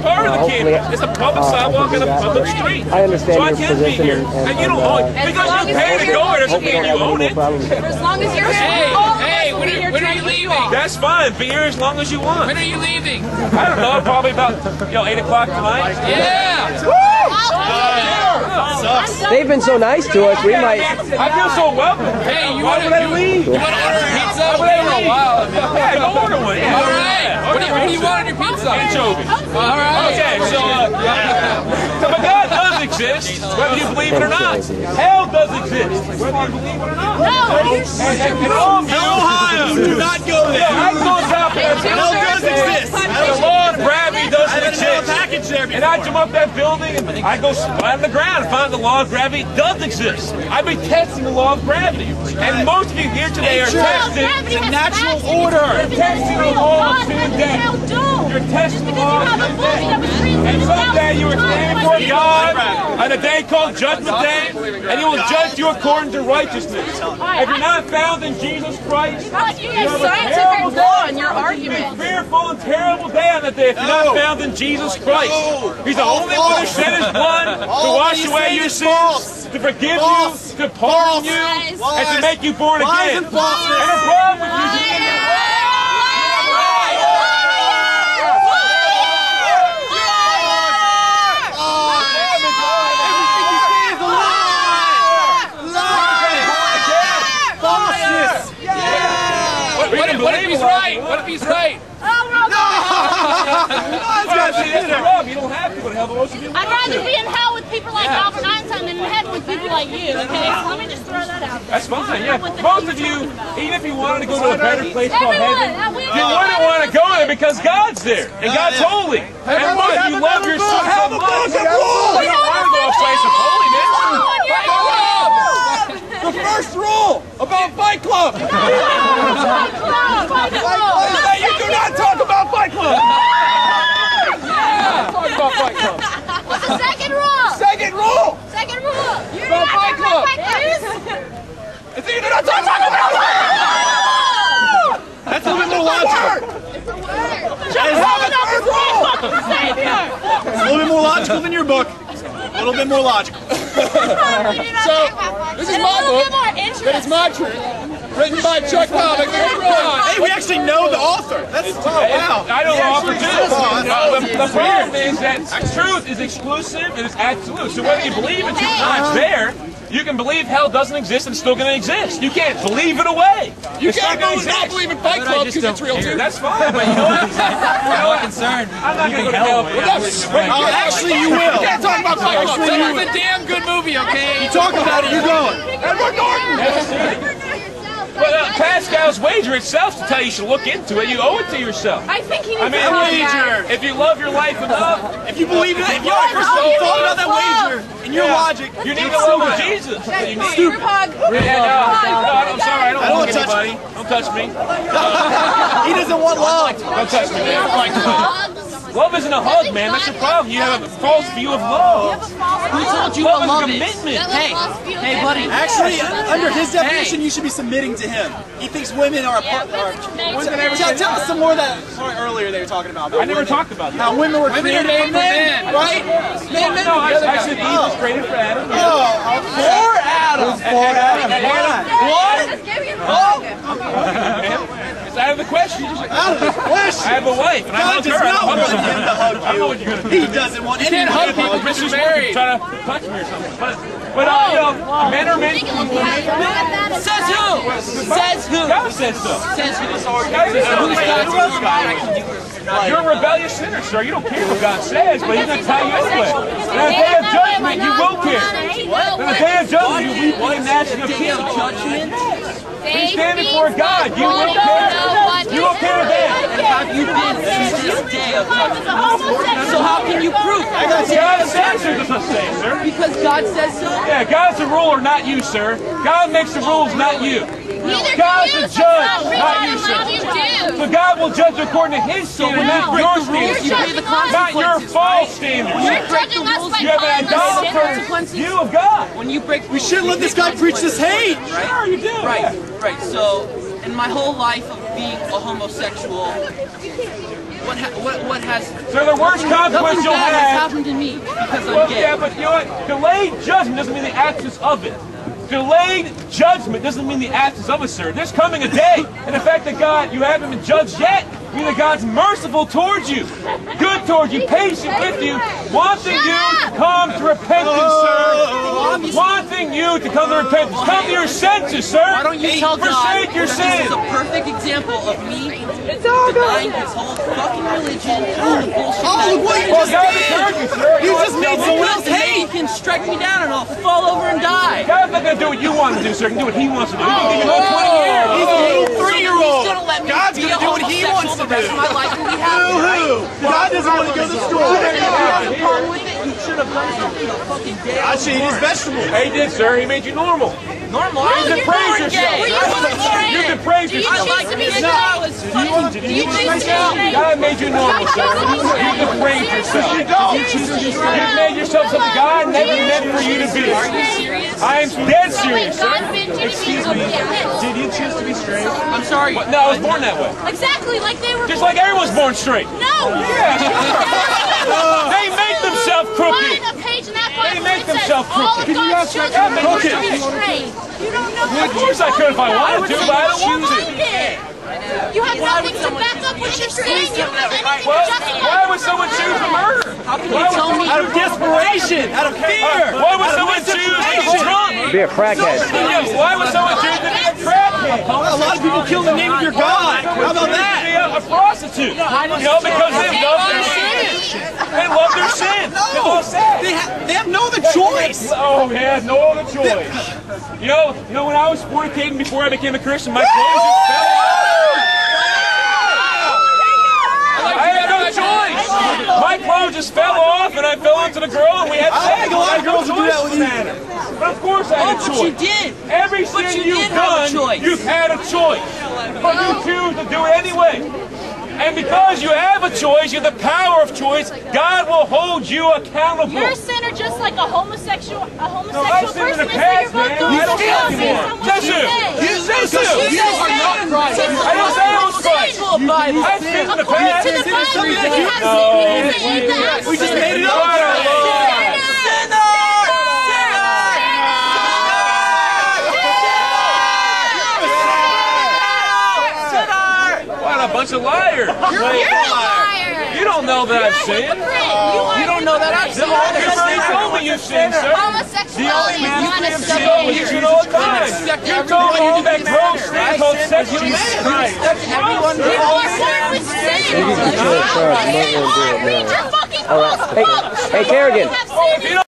part of the kingdom. It's a public sidewalk and a public street. I understand so your I can be here. And you don't own it. Because you pay to go there doesn't mean you own it. As long as you're here. Hey, when are you leaving? That's fine. Be here as long as you want. When are you leaving? I don't know. Probably about 8 o'clock tonight. Yeah. They've been so nice to us. We might. I feel so welcome. Hey, why would I leave? You want to order a pizza? Why would I leave? Yeah, go order one. Yeah. All right. What do you want on your pizza? Anchovies. All right. Okay, so but God does exist, whether you believe it or not. Hell does exist, whether you believe it or not. And all of you, Ohio, do not go there. I go out there. Hell does exist. The law of gravity doesn't exist. Package there And I jump up that building and I go splat on the ground and find the law of gravity does exist. I've been testing the law of gravity. And most of you here today are testing the natural order. You're testing the law of sin and death. You're testing the law of sin and death. And someday you will stand before God on a day called Judgment Day, and He will judge you according to righteousness. If you're not found in Jesus Christ, you have a terrible day. In your argument. Fearful and terrible day on that day if you're not found in Jesus Christ. He's the only one who shed His blood to wash away your sins, to forgive you, to pardon you, and to make you born again. And the problem with you What if he's right? What if he's right? You don't have to go to hell, but most of you I'd rather be in hell with people like Albert Einstein than in heaven with people like you, okay? So let me just throw that out there. That's fine, yeah. Most of you, even if you wanted to go to a better place called heaven, you wouldn't want to go there because God's there, and God's holy. And what, you love your son so much, you don't want to go to a place of holiness. The first rule about Fight Club. You do not talk about Fight Club. Yeah, talk about Fight Club. What's the second rule? Second rule. Second rule. You do About not Fight talk about Club. Fight Club. It's you do not talk about Fight Club. That's a little bit more logical. It's a word. It's a little bit more logical than your book. A little bit more logical. So, this is my book, but it's my truth. Written by Chuck Palahniuk. Hey, we actually know the author. That's wow. I don't know author too. The problem is that truth is exclusive and it's absolute. So whether you believe it's not there, you can believe hell doesn't exist and it's still going to exist. You can't believe it away. You can't not believe in Fight Club because it's real too. That's fine, but you know what? I'm concerned. I'm not going to go to hell. Actually, you will. You can't talk about Fight Club. It's a damn good movie, okay? You talk about it, you're going. Edward Norton. But Pascal's wager itself to tell you should look into it. You owe it to yourself. I think he needs I mean, to wager. if you love your life enough, If you believe it, if you thought about that wager and your logic, you need to love Jesus. Group hug. I'm sorry, I don't want touch anybody. Don't touch me. he doesn't want love. Don't touch me, man. Love isn't a hug, man. That's the problem. You have a false view of love. Who told you Love what love is is? commitment. Hey, buddy. Actually, under his definition, you should be submitting to him. He thinks women are a part. Tell us some more of that story earlier they were talking about. I never talked about that. How women were created made for men, right? No, actually, Eve was created for Adam. For Adam. It's out of the question. Out of the question. I have a wife, and I God love does her. not want him to I hug don't know what you're you. going to do. He doesn't want You anyone can't hug to people hug because you. you're married. Try to touch me or something. But men are meant to Says who? Says who? God says so. Says who? God says so. You're a rebellious sinner, sir. You don't care what God says, but He's going to tell you anyway. And on the day of judgment, you will care. On the day of judgment, you will weep and gnashing of teeth. When you stand before God, you will care. You will care then. Have you been since this day? So how can you prove? God says so, does not say, sir. Because God says so? Yeah, God's the ruler, not you, sir. God makes the rules, not you. God's the judge, not you, sir. So God will judge according to His standard, not your standard. Not your false standards. You have an idolatrous view of God. When you break, We shouldn't let this guy preach this hate. Sure, you do. Right. So, in my whole life of being a homosexual, What has? So the worst consequence you'll Nothing bad has have. happened to me because I'm Well, gay. yeah, but you know what? Delayed judgment doesn't mean the absence of it. Delayed judgment doesn't mean the absence of it, sir. There's coming a day, and the fact that God, you haven't been judged yet, means that God's merciful towards you, good towards you, patient with you, wanting you to come to repentance, sir. Wanting you to come to repentance. Come to your senses, sir. Why don't you tell God forsake your that sin? this is a perfect example of me denying his whole fucking religion and the bullshit Oh, look what you Well, just God did! heard you, sir. You just made someone else Hey, hate! he can strike me down and I'll fall over and die. God's not going to do what you want to do, sir. He can do what he wants to do. He can give you another 20 years. He's a little He's 3-year-old! gonna let me God's be gonna a do what he homosexual wants to the rest do! of my life and be happy. Boo-hoo! God doesn't want to go to school! You have a problem with it? You should have done something a fucking day. I should eat his vegetables! He did, sir. He made you normal. Normal. You can praise yourself. Were you born straight? You can praise Do you yourself. choose to be I straight? was fucking Do you choose to be straight? God made you normal, sir. You can praise yourself. You've made yourself something God never meant for you to be. Are you serious? I am dead serious, sir. God meant you to be okay. Did you choose to be straight? I'm sorry. No, I was born that way. Exactly, like they were. Just like everyone's born straight. No. They make themselves crooked. Find a page in that Bible They make that says themselves all crooked. of God's children are crooked. to be straight. You don't know. Of course I could if I wanted to, but I don't want to. You have nothing to back up what you're saying. You don't have anything to Well, justify. why would someone choose to murder? How can you tell me? Out of desperation! Out of fear! Why would someone choose to be drunk? Be a crackhead. Why would someone choose to be a crackhead? A lot of people kill in the name of your God! How about that? Be a prostitute. You know, because they love their sin. They love their sin. They love sin. They have no other choice! Oh, yeah, no other choice. You know, when I was fornicating before I became a Christian, my clothes just fell off. I had no choice. My clothes just fell off, and I fell into the girl, and we had sex. I think a lot of girls will do that with you. But of course I had a But choice. you did. Every But sin you you've did have a done, choice. you've had a choice. But you choose to do it anyway. And because you have a choice, you have the power of choice, God will hold you accountable. You're a sinner just like a homosexual No, I person sinned in the is, so past, you're both man. doing I don't the sin same anymore. thing. Yes, you. Yes, you. You are not Christ. I don't say I was Christ. I sinned in the According past. to the Bible, you have No. sinned in the past. We just made it up! God, our Lord. What a bunch of liars. You're a liar. You don't know that I've sinned. You don't know that I've The Lord has told me you've sinned, sir. Homosexuality is not a You know what you sin. should all the time. You told me all that gross thing called sexual man. People are born with sin. Maybe you should try. I'm not gonna do it Read now. your fucking books. Hey, Kerrigan. You have sin.